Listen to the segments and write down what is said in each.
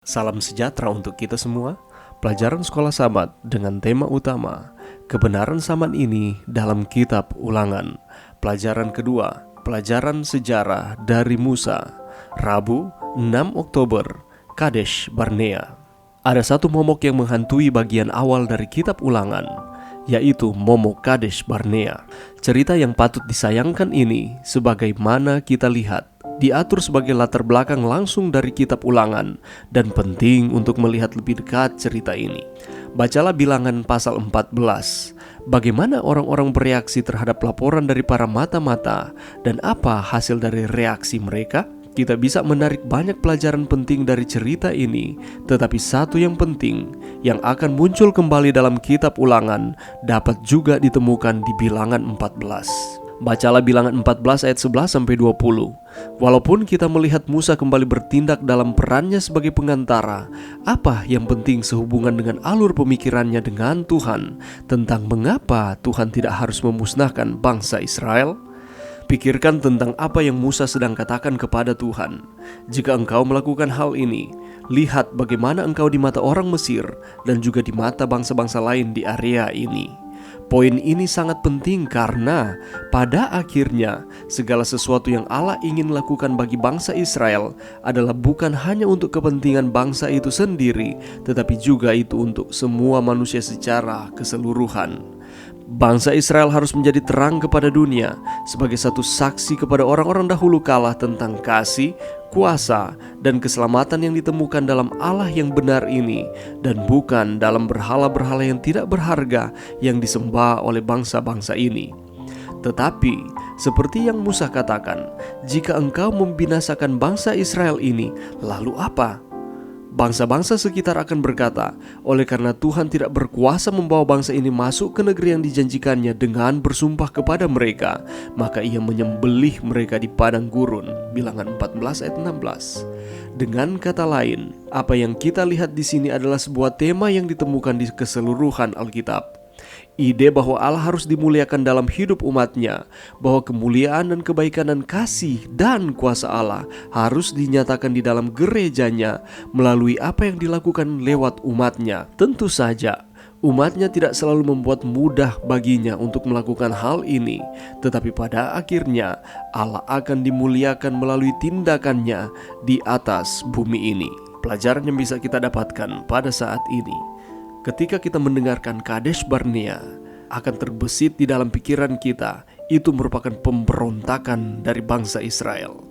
Salam sejahtera untuk kita semua. Pelajaran Sekolah Sabat dengan tema utama kebenaran zaman ini dalam kitab Ulangan. Pelajaran kedua, pelajaran sejarah dari Musa. Rabu, 6 Oktober, Kadesh Barnea. Ada satu momok yang menghantui bagian awal dari kitab Ulangan, yaitu momok Kadesh Barnea. Cerita yang patut disayangkan ini, sebagaimana kita lihat, diatur sebagai latar belakang langsung dari kitab Ulangan dan penting untuk melihat lebih dekat cerita ini. Bacalah Bilangan pasal 14. Bagaimana orang-orang bereaksi terhadap laporan dari para mata-mata dan apa hasil dari reaksi mereka? Kita bisa menarik banyak pelajaran penting dari cerita ini, tetapi satu yang penting yang akan muncul kembali dalam kitab Ulangan dapat juga ditemukan di Bilangan 14. Bacalah Bilangan 14 ayat 11-20. Walaupun kita melihat Musa kembali bertindak dalam perannya sebagai pengantara, apa yang penting sehubungan dengan alur pemikirannya dengan Tuhan tentang mengapa Tuhan tidak harus memusnahkan bangsa Israel? Pikirkan tentang apa yang Musa sedang katakan kepada Tuhan. Jika engkau melakukan hal ini, lihat bagaimana engkau di mata orang Mesir dan juga di mata bangsa-bangsa lain di area ini. Poin ini sangat penting karena pada akhirnya segala sesuatu yang Allah ingin lakukan bagi bangsa Israel adalah bukan hanya untuk kepentingan bangsa itu sendiri, tetapi juga itu untuk semua manusia secara keseluruhan. Bangsa Israel harus menjadi terang kepada dunia sebagai satu saksi kepada orang-orang dahulu kala tentang kasih, kuasa, dan keselamatan yang ditemukan dalam Allah yang benar ini, dan bukan dalam berhala-berhala yang tidak berharga yang disembah oleh bangsa-bangsa ini. Tetapi, seperti yang Musa katakan, jika engkau membinasakan bangsa Israel ini, lalu apa? Bangsa-bangsa sekitar akan berkata, oleh karena Tuhan tidak berkuasa membawa bangsa ini masuk ke negeri yang dijanjikannya dengan bersumpah kepada mereka, maka ia menyembelih mereka di padang gurun. Bilangan 14 ayat 16. Dengan kata lain, apa yang kita lihat di sini adalah sebuah tema yang ditemukan di keseluruhan Alkitab. Ide bahwa Allah harus dimuliakan dalam hidup umatnya, bahwa kemuliaan dan kebaikan dan kasih dan kuasa Allah harus dinyatakan di dalam gerejanya melalui apa yang dilakukan lewat umatnya. Tentu saja, umatnya tidak selalu membuat mudah baginya untuk melakukan hal ini, tetapi pada akhirnya Allah akan dimuliakan melalui tindakannya di atas bumi ini. Pelajaran yang bisa kita dapatkan pada saat ini, ketika kita mendengarkan Kadesh Barnea, akan terbesit di dalam pikiran kita, itu merupakan pemberontakan dari bangsa Israel.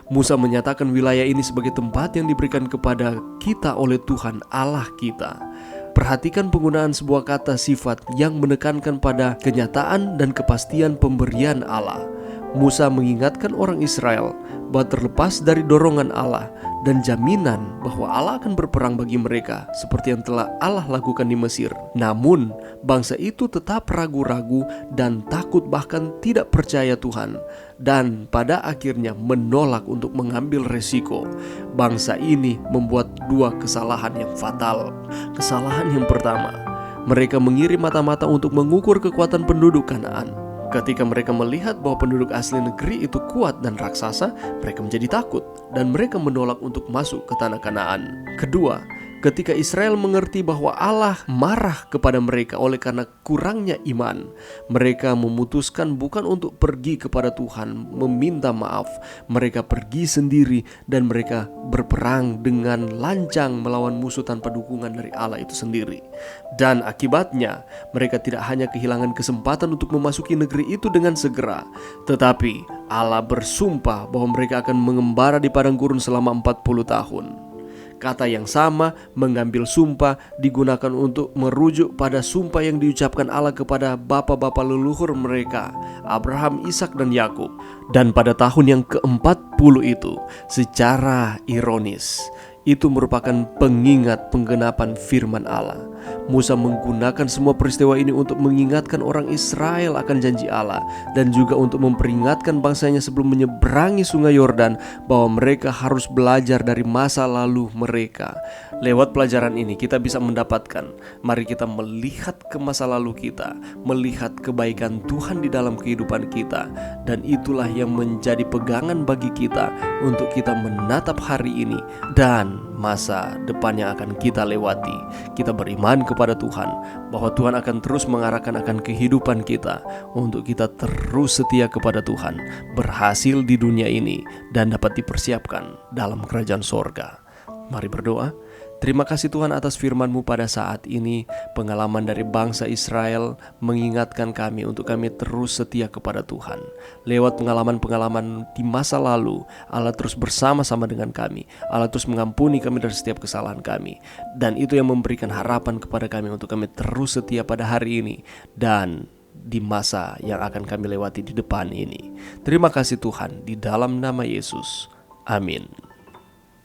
Musa menyatakan wilayah ini sebagai tempat yang diberikan kepada kita oleh Tuhan Allah kita. Perhatikan penggunaan sebuah kata sifat yang menekankan pada kenyataan dan kepastian pemberian Allah. Musa mengingatkan orang Israel bahwa terlepas dari dorongan Allah dan jaminan bahwa Allah akan berperang bagi mereka seperti yang telah Allah lakukan di Mesir, namun bangsa itu tetap ragu-ragu dan takut, bahkan tidak percaya Tuhan, dan pada akhirnya menolak untuk mengambil resiko. Bangsa ini membuat dua kesalahan yang fatal. Kesalahan yang pertama, mereka mengirim mata-mata untuk mengukur kekuatan penduduk Kanaan. Ketika mereka melihat bahwa penduduk asli negeri itu kuat dan raksasa, mereka menjadi takut dan mereka menolak untuk masuk ke tanah Kanaan. Kedua, ketika Israel mengerti bahwa Allah marah kepada mereka oleh karena kurangnya iman, mereka memutuskan bukan untuk pergi kepada Tuhan meminta maaf. Mereka pergi sendiri dan mereka berperang dengan lancang melawan musuh tanpa dukungan dari Allah itu sendiri. Dan akibatnya, mereka tidak hanya kehilangan kesempatan untuk memasuki negeri itu dengan segera, tetapi Allah bersumpah bahwa mereka akan mengembara di padang gurun selama 40 tahun. Kata yang sama, mengambil sumpah, digunakan untuk merujuk pada sumpah yang diucapkan Allah kepada bapa-bapa leluhur mereka, Abraham, Ishak, dan Yakub. Dan pada tahun yang ke-40 itu, secara ironis, itu merupakan pengingat penggenapan firman Allah. Musa menggunakan semua peristiwa ini untuk mengingatkan orang Israel akan janji Allah, dan juga untuk memperingatkan bangsanya sebelum menyeberangi sungai Yordan bahwa mereka harus belajar dari masa lalu mereka. Lewat pelajaran ini kita bisa mendapatkan, mari kita melihat ke masa lalu kita, melihat kebaikan Tuhan di dalam kehidupan kita, dan itulah yang menjadi pegangan bagi kita untuk kita menatap hari ini dan masa depan yang akan kita lewati. Kita beriman kepada Tuhan bahwa Tuhan akan terus mengarahkan akan kehidupan kita untuk kita terus setia kepada Tuhan, berhasil di dunia ini dan dapat dipersiapkan dalam kerajaan sorga. Mari berdoa. Terima kasih Tuhan atas firman-Mu pada saat ini. Pengalaman dari bangsa Israel mengingatkan kami untuk kami terus setia kepada Tuhan. Lewat pengalaman-pengalaman di masa lalu, Allah terus bersama-sama dengan kami. Allah terus mengampuni kami dari setiap kesalahan kami. Dan itu yang memberikan harapan kepada kami untuk kami terus setia pada hari ini dan di masa yang akan kami lewati di depan ini. Terima kasih Tuhan, di dalam nama Yesus. Amin.